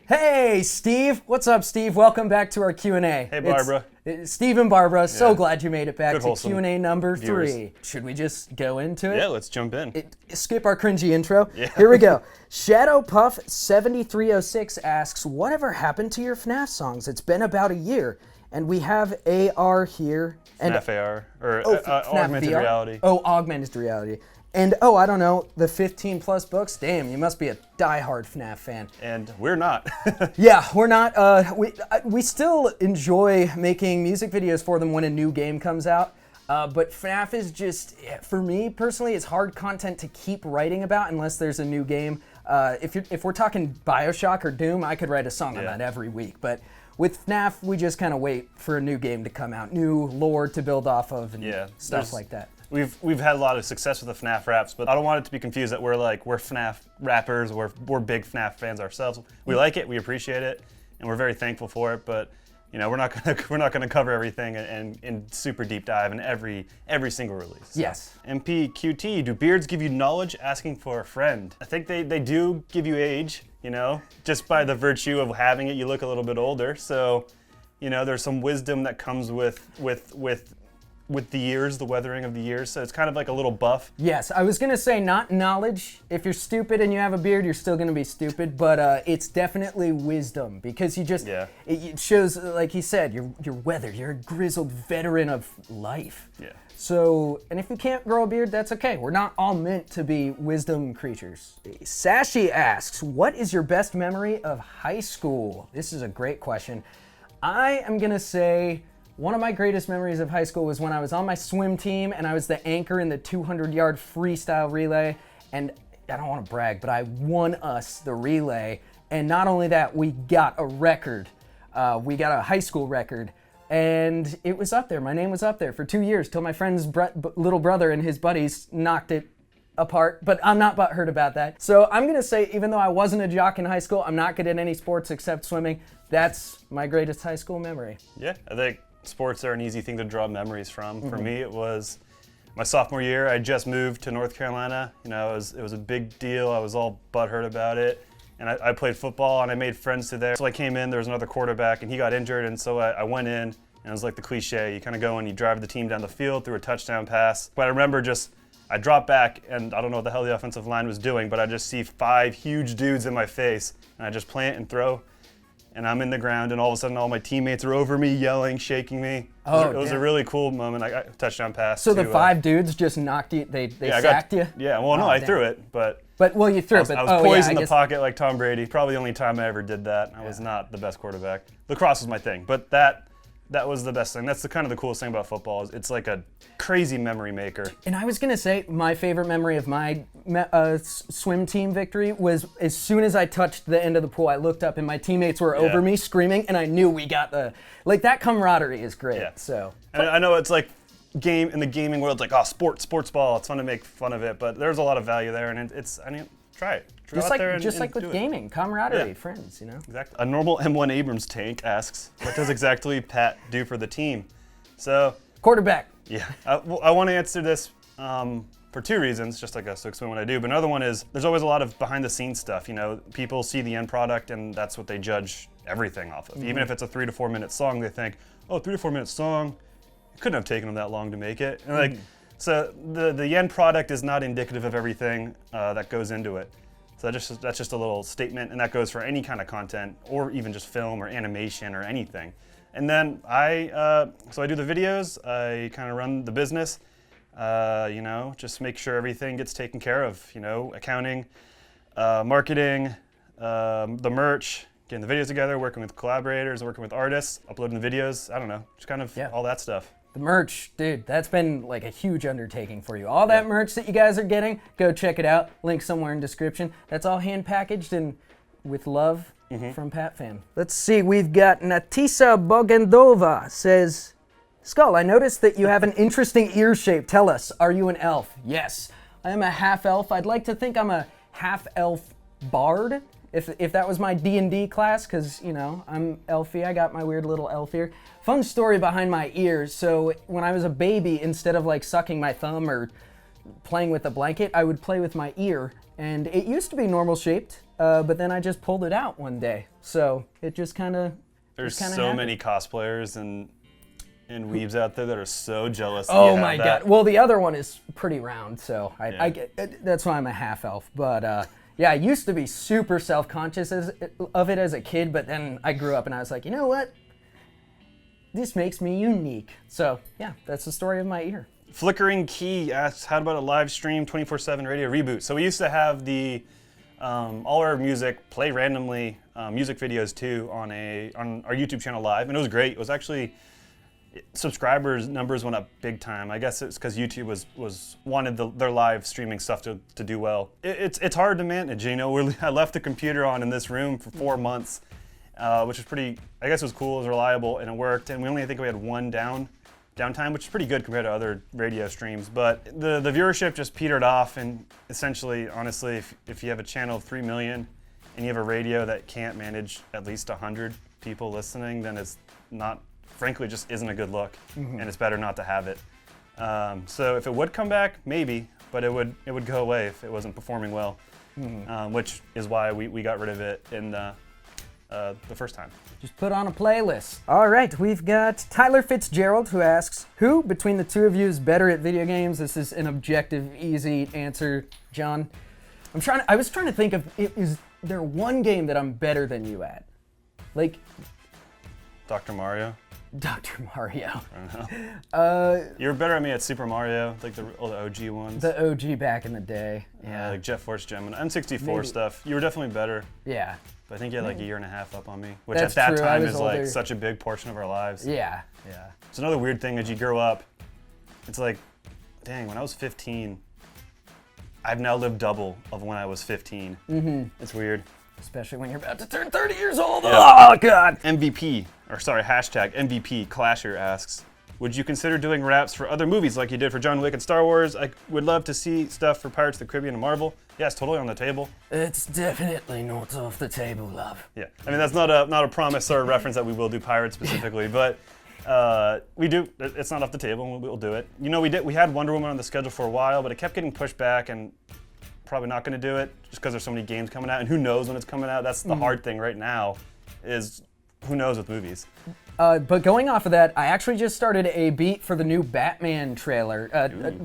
Hey, Steve. What's up, Steve? Welcome back to our Q&A. Hey, Barbara. It's Steve and Barbara. So glad you made it back Good to Q&A number viewers. 3. Should we just go into it? Yeah, let's jump in. Skip our cringy intro. Yeah. Here we go. ShadowPuff7306 asks, whatever happened to your FNaF songs? It's been about a year. And we have AR here. And FNaF AR, or FNaF augmented VR? reality. Oh, augmented reality. And, oh, I don't know, the 15 plus books? Damn, you must be a diehard FNaF fan. And we're not. Yeah, we're not. We still enjoy making music videos for them when a new game comes out. But FNaF is just, for me personally, it's hard content to keep writing about unless there's a new game. If we're talking BioShock or Doom, I could write a song on that every week. But with FNaF, we just kind of wait for a new game to come out, new lore to build off of, and stuff like that. We've had a lot of success with the FNaF Raps, but I don't want it to be confused that we're FNaF rappers, we're big FNaF fans ourselves. We like it, we appreciate it, and we're very thankful for it. But you know, we're not gonna cover everything and super deep dive in every single release. So. Yes. MPQT, do beards give you knowledge? Asking for a friend. I think they do give you age. You know, just by the virtue of having it, you look a little bit older. So, you know, there's some wisdom that comes with the years, the weathering of the years. So it's kind of like a little buff. Yes, I was gonna say not knowledge. If you're stupid and you have a beard, you're still gonna be stupid. But it's definitely wisdom because you just it shows, like he said, you're weathered. You're a grizzled veteran of life. Yeah. So, and if you can't grow a beard, that's okay. We're not all meant to be wisdom creatures. Sashi asks, what is your best memory of high school? This is a great question. I am gonna say one of my greatest memories of high school was when I was on my swim team and I was the anchor in the 200-yard freestyle relay. And I don't want to brag, but I won us the relay. And not only that, we got a record. We got a high school record. And it was up there. My name was up there for 2 years till my friend's little brother and his buddies knocked it apart. But I'm not butthurt about that. So I'm going to say, even though I wasn't a jock in high school, I'm not good at any sports except swimming. That's my greatest high school memory. Yeah, I think sports are an easy thing to draw memories from. For me, it was my sophomore year. I just moved to North Carolina. You know, it was a big deal. I was all butthurt about it. And I played football and I made friends through there. So I came in, there was another quarterback and he got injured, and so I went in, and it was like the cliche, you kind of go and you drive the team down the field through a touchdown pass. But I remember I dropped back and I don't know what the hell the offensive line was doing, but I just see 5 huge dudes in my face and I just plant and throw. And I'm in the ground, and all of a sudden all my teammates are over me, yelling, shaking me. It was a really cool moment. I got a touchdown pass. So the 5 dudes just knocked you, they sacked you? Yeah, well, no, I threw it, but... well, you threw it, but... I was poised in the pocket like Tom Brady. Probably the only time I ever did that. I was not the best quarterback. Lacrosse was my thing, but that was the best thing. That's the kind of the coolest thing about football. Is it's like a crazy memory maker. And I was gonna say my favorite memory of my swim team victory was as soon as I touched the end of the pool, I looked up and my teammates were over me screaming, and I knew we got that camaraderie is great. Yeah. So. And I know it's like in the gaming world, it's like sports ball. It's fun to make fun of it, but there's a lot of value there, and try it. Just like with gaming, camaraderie, friends, you know? Exactly. A normal M1 Abrams tank asks, what does exactly Pat do for the team? So... quarterback. Yeah. I want to answer this for 2 reasons, just like to explain what I do. But another one is, there's always a lot of behind-the-scenes stuff. You know, people see the end product, and that's what they judge everything off of. Even if it's a 3 to 4 minute song, they think, oh, 3 to 4 minute song, it couldn't have taken them that long to make it. And so the end product is not indicative of everything that goes into it. So that's just a little statement, and that goes for any kind of content, or even just film or animation or anything. And then I do the videos, I kind of run the business, you know, just make sure everything gets taken care of, you know, accounting, marketing, the merch, getting the videos together, working with collaborators, working with artists, uploading the videos, I don't know, just kind of all that stuff. The merch, dude, that's been like a huge undertaking for you. All that merch that you guys are getting, go check it out. Link somewhere in description. That's all hand packaged and with love from Pat Fan. Let's see, we've got Natisa Bogendova says, Skull, I noticed that you have an interesting ear shape. Tell us, are you an elf? Yes, I am a half elf. I'd like to think I'm a half elf bard. If that was my D&D class, because, you know, I'm elfy, I got my weird little elf ear. Fun story behind my ears. So when I was a baby, instead of like sucking my thumb or playing with a blanket, I would play with my ear. And it used to be normal shaped, but then I just pulled it out one day. So it just kind of. There's so many cosplayers and weebs out there that are so jealous. Oh my god! Well, the other one is pretty round, so I get that's why I'm a half elf. But yeah, I used to be super self-conscious of it as a kid, but then I grew up and I was like, you know what? This makes me unique. So yeah, that's the story of my ear. Flickering Key asks, how about a live stream 24/7 radio reboot? So we used to have the all our music play randomly music videos too on our YouTube channel live, and it was great. It was actually subscribers numbers went up big time. I guess it's because YouTube was wanted their live streaming stuff to do well. It's hard to manage. You know, I left the computer on in this room for 4 months, which was pretty. I guess it was cool, it was reliable, and it worked. And I think we had one downtime, which is pretty good compared to other radio streams. But the viewership just petered off, and essentially, honestly, if you have a channel of 3 million and you have a radio that can't manage at least 100 people listening, then it's not. Frankly, just isn't a good look, and it's better not to have it. So if it would come back, maybe, but it would go away if it wasn't performing well, which is why we got rid of it in the first time. Just put on a playlist. All right, we've got Tyler Fitzgerald who asks, who between the two of you is better at video games? This is an objective, easy answer, John. I was trying to think of, is there one game that I'm better than you at? Like, Dr. Mario? Dr. Mario. I don't know. You were better at me at Super Mario, like all the OG ones. The OG back in the day. Yeah. Like Jet Force Gemini. N64 stuff. You were definitely better. Yeah. But I think you had like a year and a half up on me, which at that time is older. Like such a big portion of our lives. Yeah. Yeah. It's another weird thing as you grow up. It's like, dang, when I was 15, I've now lived double of when I was 15. It's weird. Especially when you're about to turn 30 years old. Yeah. Oh, God. Hashtag MVP Clasher asks, would you consider doing raps for other movies like you did for John Wick and Star Wars? I would love to see stuff for Pirates of the Caribbean and Marvel. Yeah, it's totally on the table. It's definitely not off the table, love. Yeah, I mean, that's not a promise or a reference that we will do Pirates specifically, but we do. It's not off the table, and we'll do it. You know, we had Wonder Woman on the schedule for a while, but it kept getting pushed back, and probably not going to do it just because there's so many games coming out, and who knows when it's coming out. That's the hard thing right now, is who knows with movies. But going off of that, I actually just started a beat for the new Batman trailer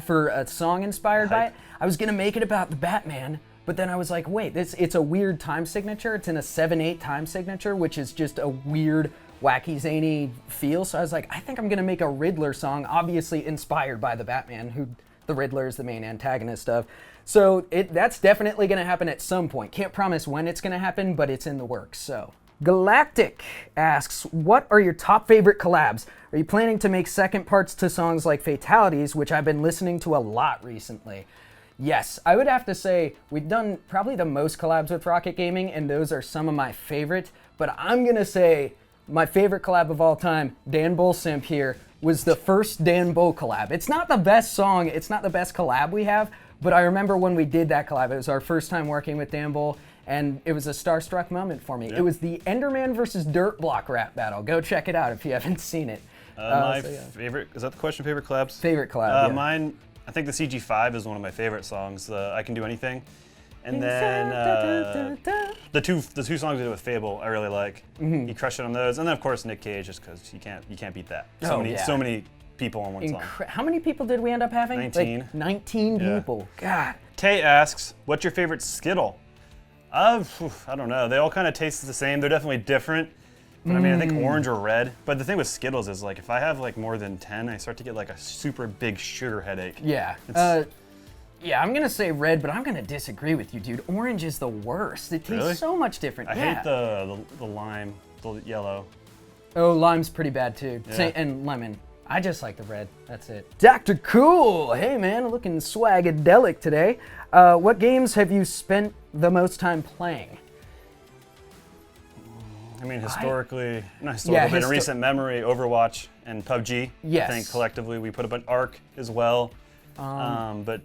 for a song inspired by it. I was gonna make it about the Batman, but then I was like, wait, it's a weird time signature. It's in a 7/8 time signature, which is just a weird, wacky, zany feel. So I was like, I think I'm gonna make a Riddler song, obviously inspired by the Batman, who the Riddler is the main antagonist of. So that's definitely gonna happen at some point. Can't promise when it's gonna happen, but it's in the works, so. Galactic asks, what are your top favorite collabs? Are you planning to make second parts to songs like Fatalities, which I've been listening to a lot recently? Yes, I would have to say we've done probably the most collabs with Rocket Gaming, and those are some of my favorite, but I'm gonna say my favorite collab of all time, Dan Bull Simp here, was the first Dan Bull collab. It's not the best song, it's not the best collab we have, but I remember when we did that collab, it was our first time working with Dan Bull, and it was a starstruck moment for me. Yeah. It was the Enderman versus Dirt Block rap battle. Go check it out if you haven't seen it. Favorite, is that the question, favorite collabs? Favorite collab, yeah. Mine, I think the CG5 is one of my favorite songs, I Can Do Anything. And then the two songs we did with Fable, I really like. He crushed it on those. And then of course Nick Cage, just because you can't beat that. So many people on one song. How many people did we end up having? 19. Like 19 people. God. Tay asks, what's your favorite Skittle? I don't know. They all kind of taste the same. They're definitely different. But I mean, I think orange or red. But the thing with Skittles is like, if I have like more than 10, I start to get like a super big sugar headache. Yeah. Yeah, I'm gonna say red, but I'm gonna disagree with you, dude. Orange is the worst. It tastes so much different. I hate the lime, the yellow. Oh, lime's pretty bad too. Yeah. And lemon. I just like the red. That's it. Dr. Cool. Hey man, looking swagadelic today. What games have you spent the most time playing? I mean, historically, but in recent memory, Overwatch and PUBG. Yes. I think collectively we put up an Arc as well. But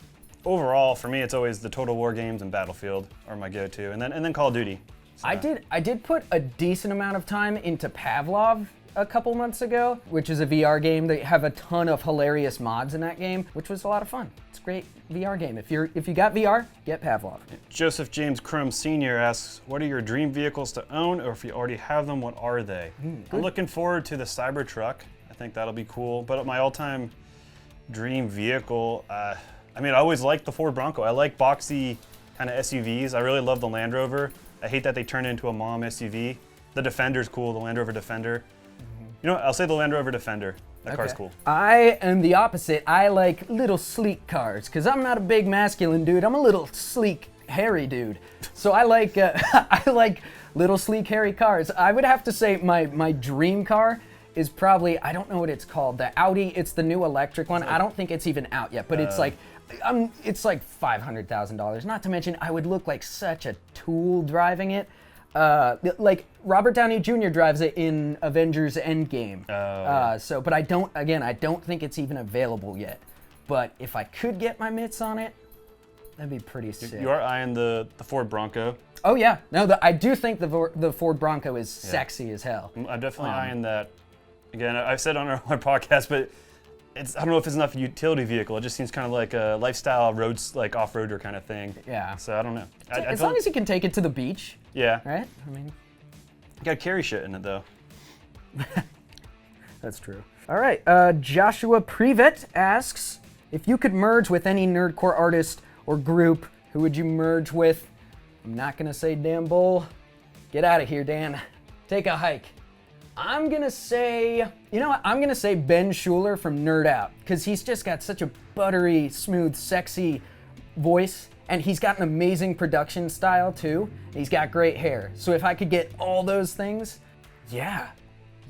overall, for me, it's always the Total War games and Battlefield are my go-to, and then Call of Duty. So. I did put a decent amount of time into Pavlov. a couple months ago, which is a VR game. They have a ton of hilarious mods in that game, which was a lot of fun. It's a great VR game. If you got VR, get Pavlov. Joseph James Crum Sr. asks, what are your dream vehicles to own, or if you already have them, what are they? I'm looking forward to the Cybertruck. I think that'll be cool. But my all-time dream vehicle, I mean, I always liked the Ford Bronco. I like boxy kind of SUVs. I really love the Land Rover. I hate that they turned it into a mom SUV. The Defender's cool, the Land Rover Defender. You know what, I'll say the Land Rover Defender. That car's cool. I am the opposite. I like little sleek cars, because I'm not a big masculine dude. I'm a little sleek, hairy dude. So I like I like little sleek, hairy cars. I would have to say my dream car is probably, I don't know what it's called, the Audi. It's the new electric one. I don't think it's even out yet, but it's like $500,000. Not to mention, I would look like such a tool driving it. Like Robert Downey Jr. drives it in Avengers Endgame. But I don't think it's even available yet. But if I could get my mitts on it, that'd be pretty sick. You are eyeing the Ford Bronco. Oh yeah, no, I do think the Ford Bronco is sexy as hell. I'm definitely eyeing that. Again, I've said on our podcast, but I don't know if it's enough utility vehicle. It just seems kind of like a lifestyle roads, like off-roader kind of thing. Yeah. So I don't know. As long as you can take it to the beach. Yeah. Right? I mean, you gotta carry shit in it though. That's true. All right. Joshua Privet asks, if you could merge with any nerdcore artist or group, who would you merge with? I'm not gonna say Dan Bull. Get out of here, Dan. Take a hike. I'm gonna say, you know what? I'm gonna say Ben Schuler from Nerd Out, because he's just got such a buttery, smooth, sexy voice, and he's got an amazing production style too. He's got great hair. So if I could get all those things, yeah,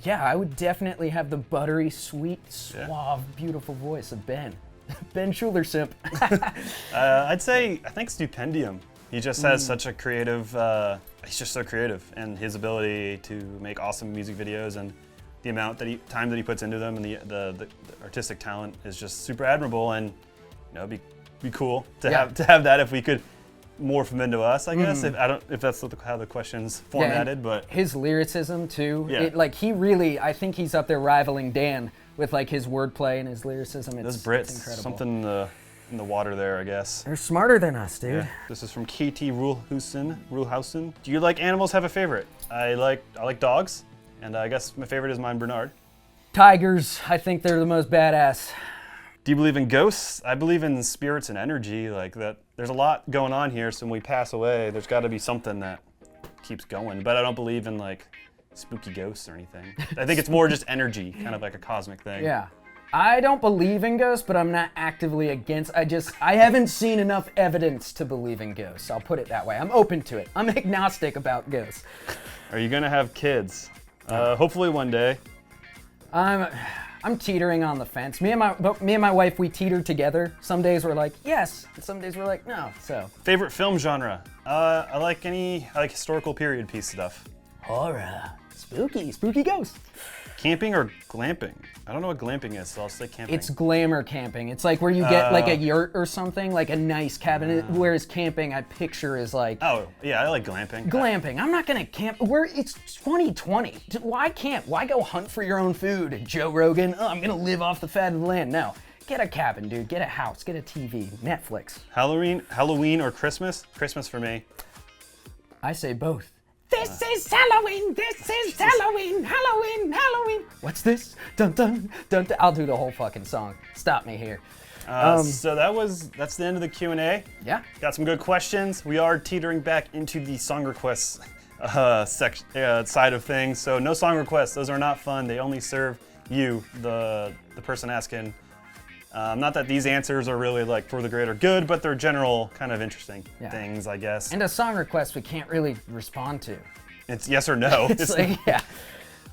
I would definitely have the buttery, sweet, suave, beautiful voice of Ben. Ben Schuler simp. I'd say, I think Stupendium. He just has such a creative, he's just so creative, and his ability to make awesome music videos and the amount time that he puts into them and the artistic talent is just super admirable, and it'd be cool to have that if we could morph him into us, I guess. If that's how the question's formatted, but his lyricism too. Yeah. I think he's up there rivaling Dan with like his wordplay and his lyricism. Those Brits, it's incredible. Something in the water there, I guess. They're smarter than us, dude. Yeah. This is from KT Ruhlhausen. Do you like animals? Have a favorite? I like dogs, and I guess my favorite is mine, Bernard. Tigers. I think they're the most badass. Do you believe in ghosts? I believe in spirits and energy, like that. There's a lot going on here, so when we pass away, there's got to be something that keeps going. But I don't believe in like spooky ghosts or anything. I think it's more just energy, kind of like a cosmic thing. Yeah. I don't believe in ghosts, but I'm not actively against. I haven't seen enough evidence to believe in ghosts. I'll put it that way. I'm open to it. I'm agnostic about ghosts. Are you gonna have kids? Hopefully one day. I'm teetering on the fence. Me and my wife, we teeter together. Some days we're like yes, and some days we're like no. So favorite film genre? I like historical period piece stuff. Horror, spooky ghosts. Camping or glamping? I don't know what glamping is, so I'll say camping. It's glamour camping. It's like where you get like a yurt or something, like a nice cabin. Whereas camping, I picture is like. Oh yeah, I like glamping. Glamping. I'm not gonna camp. It's 2020. Why camp? Why go hunt for your own food? Joe Rogan. Oh, I'm gonna live off the fat of the land. No. Get a cabin, dude. Get a house. Get a TV. Netflix. Halloween or Christmas? Christmas for me. I say both. This is Halloween, this is Halloween, Halloween, Halloween. What's this? Dun dun dun dun. I'll do the whole fucking song. Stop me here. So that's the end of the Q&A. Yeah. Got some good questions. We are teetering back into the song requests side of things. So no song requests. Those are not fun. They only serve you, the person asking. Not that these answers are really like for the greater good, but they're general kind of interesting things, I guess. And a song request we can't really respond to. It's yes or no. It's like, yeah.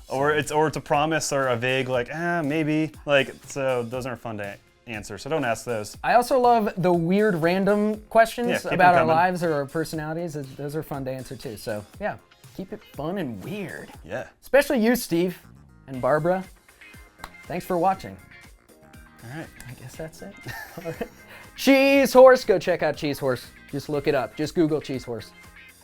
Or it's a promise or a vague like, maybe. Like, so those aren't fun to answer, so don't ask those. I also love the weird random questions about our lives or our personalities. Those are fun to answer too. So yeah, keep it fun and weird. Yeah. Especially you, Steve and Barbara. Thanks for watching. All right. I guess that's it. All right. Cheese Horse. Go check out Cheese Horse. Just look it up. Just Google Cheese Horse.